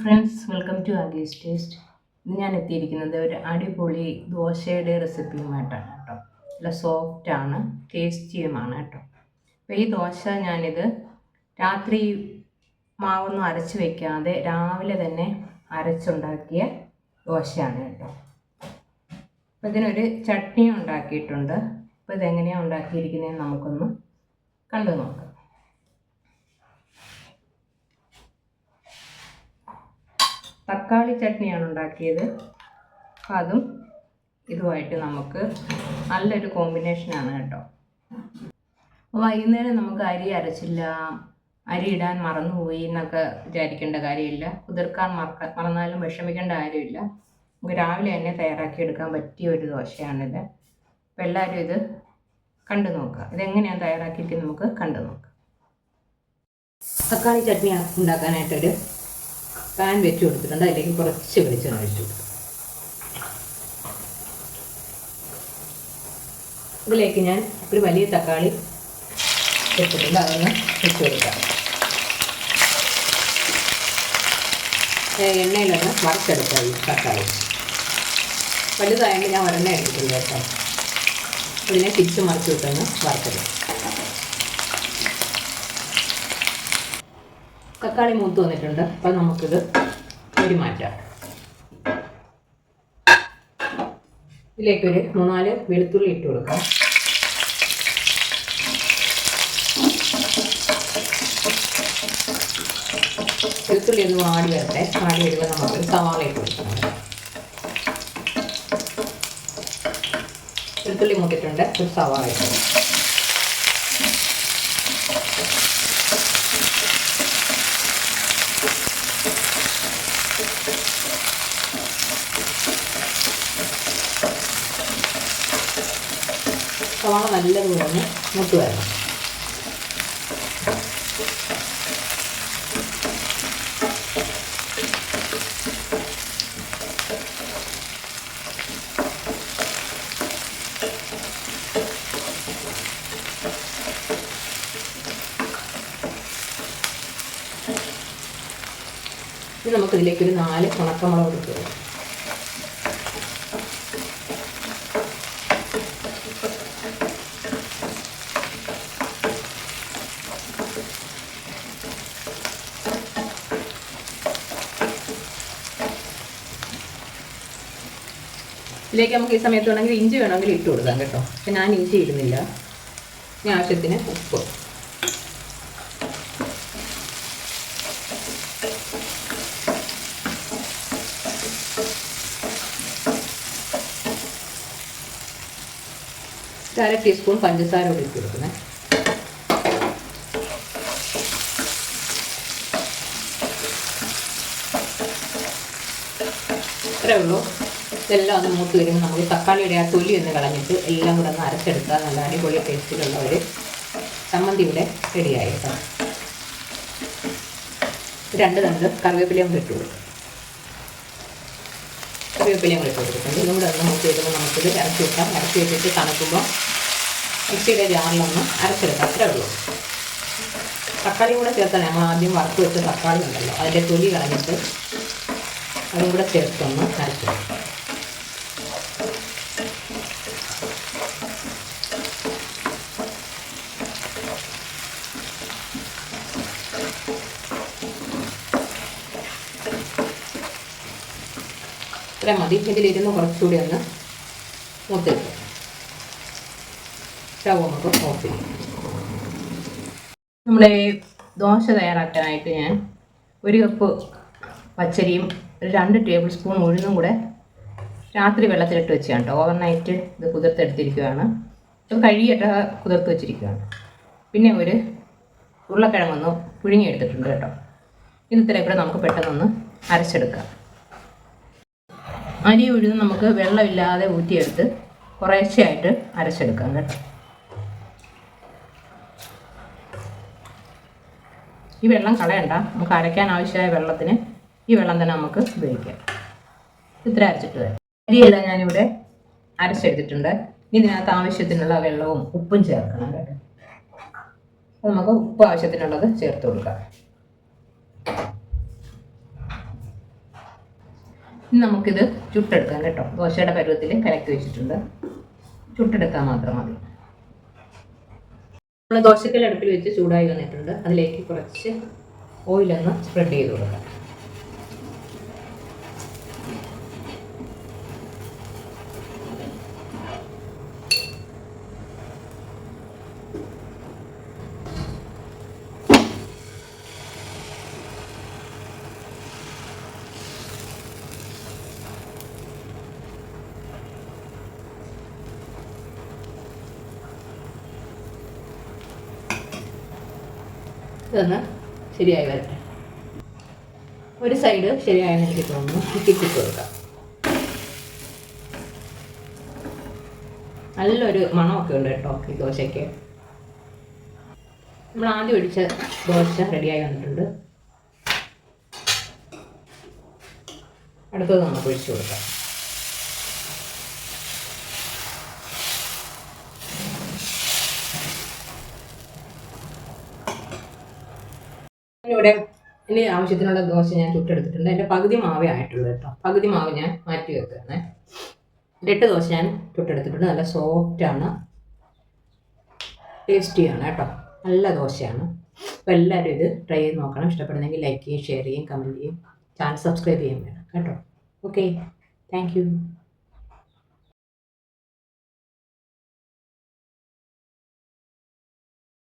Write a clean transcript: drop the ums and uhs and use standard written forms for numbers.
Friends, welcome to ആഗീസ് taste. ഇന്ന് ഞാൻ എത്തിയിരിക്കുന്നത് ഒരു അടിപൊളി ദോശയുടെ റെസിപ്പിയുമായിട്ടാണ് കേട്ടോ. നല്ല സോഫ്റ്റാണ്, ടേസ്റ്റിയുമാണ് കേട്ടോ. അപ്പോൾ ഈ ദോശ ഞാനിത് രാത്രി മാവൊന്നും അരച്ച് വയ്ക്കാതെ രാവിലെ തന്നെ അരച്ചുണ്ടാക്കിയ ദോശയാണ് കേട്ടോ. അപ്പോൾ ഇതിനൊരു ചട്നി ഉണ്ടാക്കിയിട്ടുണ്ട്. അപ്പോൾ ഇതെങ്ങനെയാണ് ഉണ്ടാക്കിയിരിക്കുന്നതെന്ന് നമുക്കൊന്ന് കണ്ടു നോക്കാം. തക്കാളി ചട്നിയാണ് ഉണ്ടാക്കിയത്. അപ്പോൾ അതും ഇതുമായിട്ട് നമുക്ക് നല്ലൊരു കോമ്പിനേഷനാണ് കേട്ടോ. വൈകുന്നേരം നമുക്ക് അരി അരച്ചില്ല, അരി ഇടാൻ മറന്നുപോയി എന്നൊക്കെ വിചാരിക്കേണ്ട കാര്യമില്ല. കുതിർക്കാൻ മറന്നാലും വിഷമിക്കേണ്ട കാര്യമില്ല. നമുക്ക് രാവിലെ തന്നെ തയ്യാറാക്കി എടുക്കാൻ പറ്റിയ ഒരു ദോശയാണിത്. അപ്പോൾ എല്ലാവരും ഇത് കണ്ടു നോക്കുക. ഇതെങ്ങനെയാണ് തയ്യാറാക്കിയിട്ട് നമുക്ക് കണ്ടു നോക്കാം. തക്കാളി ചട്നി ഉണ്ടാക്കാനായിട്ടൊരു പാൻ വെച്ച് കൊടുത്തിട്ടുണ്ട്. അതിലേക്ക് കുറച്ച് വെളിച്ചെണ്ണ ഒഴിച്ചു കൊടുക്കും. ഇതിലേക്ക് ഞാൻ ഒരു വലിയ തക്കാളി വെച്ചിട്ടുണ്ട്. അതൊന്ന് വെച്ച് കൊടുക്കാം. എണ്ണയിലൊന്ന് വറുത്തെടുക്കാം. ഈ തക്കാളി വലുതായതുകൊണ്ട് ഞാൻ ഒരെണ്ണ എടുത്തിട്ടുണ്ട് കേട്ടോ. ഇതിനെ തിരിച്ച് മറിച്ച് വിട്ടൊന്ന് വറുത്തെടുക്കാം. തക്കാളി മൂത്ത് വന്നിട്ടുണ്ട്. അപ്പം നമുക്കിത് ഒരു മാറ്റാം. ഇതിലേക്കൊരു 3-4 വെളുത്തുള്ളി ഇട്ട് കൊടുക്കാം. വെളുത്തുള്ളി ഒന്ന് വാടി വരട്ടെ. വാടി വരുമ്പോൾ നമുക്ക് സവാള ഇട്ട് കൊടുക്കണം. വെളുത്തുള്ളി മൂത്തിട്ടുണ്ട്. ഒരു സവാള ഇട്ട് കൊടുക്കാം. സവാള നല്ലതുപോലെ ഒന്ന് മൂത്ത് വരണം. ഇനി നമുക്കിതിലേക്കൊരു 4 ഉണക്കമുളക് ഇട്ട് കൊടുക്കാം. ഇതിലേക്ക് നമുക്ക് ഈ സമയത്ത് വേണമെങ്കിൽ ഇഞ്ചി വേണമെങ്കിൽ ഇട്ട് കൊടുക്കാം കേട്ടോ. പക്ഷെ ഞാൻ ഇഞ്ചി ഇടുന്നില്ല. ഇനി ആവശ്യത്തിന് ഉപ്പ്. അര ടീസ്പൂൺ പഞ്ചസാര കൂടി ഇട്ട് കൊടുക്കുന്നത്. ഇത്രേ ഉള്ളൂ. ഇതെല്ലാം ഒന്ന് മൂത്ത് വരുമ്പോൾ നമുക്ക് തക്കാളിയുടെ ആ തൊലി ഒന്ന് കളഞ്ഞിട്ട് എല്ലാം കൂടെ ഒന്ന് അരച്ചെടുത്താൽ നല്ല അടിപൊളി ടേസ്റ്റിലുള്ള ഒരു ചമ്മന്തി ഇവിടെ റെഡിയായി കേട്ടോ. 2 തണ്ട് കറിവേപ്പിലയും കൂടെ ഇട്ട് കൊടുക്കും. കറിവേപ്പിലയും കൂടെ ഇട്ട് കൊടുക്കുന്നുണ്ട്. ഇതും കൂടെ ഒന്ന് മൂത്ത് വരുമ്പോൾ നമുക്കിത് ഇറച്ചി വെക്കാം. ഇറച്ചി വെച്ചിട്ട് തണുക്കുമ്പോൾ മിക്സിയുടെ ജാറിലൊന്ന് അരച്ചെടുക്കാം. അത്രേ ഉള്ളൂ. തക്കാളിയും കൂടെ ചേർത്താൽ നമ്മൾ ആദ്യം വറുത്ത് വെച്ച തക്കാളി ഉണ്ടല്ലോ, അതിൻ്റെ തൊലി കളഞ്ഞിട്ട് അതും കൂടെ ചേർത്തൊന്ന് അരച്ചെടുക്കാം. ഇത്ര മതി. ഇതിലിരുന്ന് കുറച്ചുകൂടി ഒന്ന് മൂത്തിട്ട് സ്റ്റവ് നമുക്ക് ഓഫ് ചെയ്യും. നമ്മുടെ ദോശ തയ്യാറാക്കാനായിട്ട് ഞാൻ 1 കപ്പ് പച്ചരിയും 2 ടേബിൾ സ്പൂൺ ഉഴുന്നും കൂടെ രാത്രി വെള്ളത്തിലിട്ട് വെച്ചാണ് കേട്ടോ. ഓവർനൈറ്റ് ഇത് കുതിർത്തെടുത്തിരിക്കുകയാണ്. ഇത് കഴുകിയിട്ട് കുതിർത്ത് വെച്ചിരിക്കുകയാണ്. പിന്നെ ഒരു ഉരുളക്കിഴങ്ങൊന്ന് പുഴുങ്ങിയെടുത്തിട്ടുണ്ട് കേട്ടോ. ഇത് ഇത്രയും കൂടെ നമുക്ക് പെട്ടെന്നൊന്ന് അരച്ചെടുക്കാം. അരി ഉഴുന്ന് നമുക്ക് വെള്ളമില്ലാതെ ഊറ്റിയെടുത്ത് കുറേശ്ശെയായിട്ട് അരച്ചെടുക്കാം കേട്ടോ. ഈ വെള്ളം കളയണ്ട. നമുക്ക് അരയ്ക്കാൻ ആവശ്യമായ വെള്ളത്തിന് ഈ വെള്ളം തന്നെ നമുക്ക് ഉപയോഗിക്കാം. ഇത്ര അരച്ചിട്ട് തരാം. അരിയെല്ലാം ഞാനിവിടെ അരച്ചെടുത്തിട്ടുണ്ട്. ഇതിനകത്ത് ആവശ്യത്തിനുള്ള വെള്ളവും ഉപ്പും ചേർക്കണം കേട്ടോ. നമുക്ക് ഉപ്പ് ആവശ്യത്തിനുള്ളത് ചേർത്ത് കൊടുക്കാം. ഇനി നമുക്കിത് ചുട്ടെടുക്കാം കേട്ടോ. ദോശയുടെ പരുവത്തിൽ കലക്കി വെച്ചിട്ടുണ്ട്, ചുട്ടെടുക്കാൻ മാത്രം മതി. നമ്മൾ ദോശക്കല്ല് അടുപ്പിൽ വെച്ച് ചൂടായി വന്നിട്ടുണ്ട്. അതിലേക്ക് കുറച്ച് ഓയിലൊന്ന് സ്പ്രെഡ് ചെയ്ത് കൊടുക്കാം. ഇതൊന്ന് ശരിയായി വരട്ടെ. ഒരു സൈഡ് ശരിയായെന്ന് എനിക്ക് തോന്നുന്നു. തിരിച്ചിട്ട് കൊടുക്കാം. നല്ലൊരു മണമൊക്കെ ഉണ്ട് കേട്ടോ ഈ ദോശയ്ക്ക്. നമ്മൾ ആദ്യം ഒഴിച്ച ദോശ റെഡിയായി വന്നിട്ടുണ്ട്. അടുത്തത് നമുക്ക് ഒഴിച്ചു കൊടുക്കാം. ഇവിടെ ഇനി ആവശ്യത്തിനുള്ള ദോശ ഞാൻ ചുട്ടെടുത്തിട്ടുണ്ട്. അതിൻ്റെ പകുതി മാവേ ആയിട്ടുള്ളൂ കേട്ടോ. പകുതി മാവ് ഞാൻ മാറ്റി വെക്കുകയാണ്. 8 ദോശ ഞാൻ ചുട്ടെടുത്തിട്ടുണ്ട്. നല്ല സോഫ്റ്റാണ്, ടേസ്റ്റിയാണ് കേട്ടോ. നല്ല ദോശയാണ്. അപ്പോൾ എല്ലാവരും ഇത് ട്രൈ ചെയ്ത് നോക്കണം. ഇഷ്ടപ്പെടുന്നെങ്കിൽ ലൈക്ക് ചെയ്യും, ഷെയർ ചെയ്യും, കമൻറ്റ് ചെയ്യും, ചാനൽ സബ്സ്ക്രൈബ് ചെയ്യും വേണം കേട്ടോ. Okay, thank you.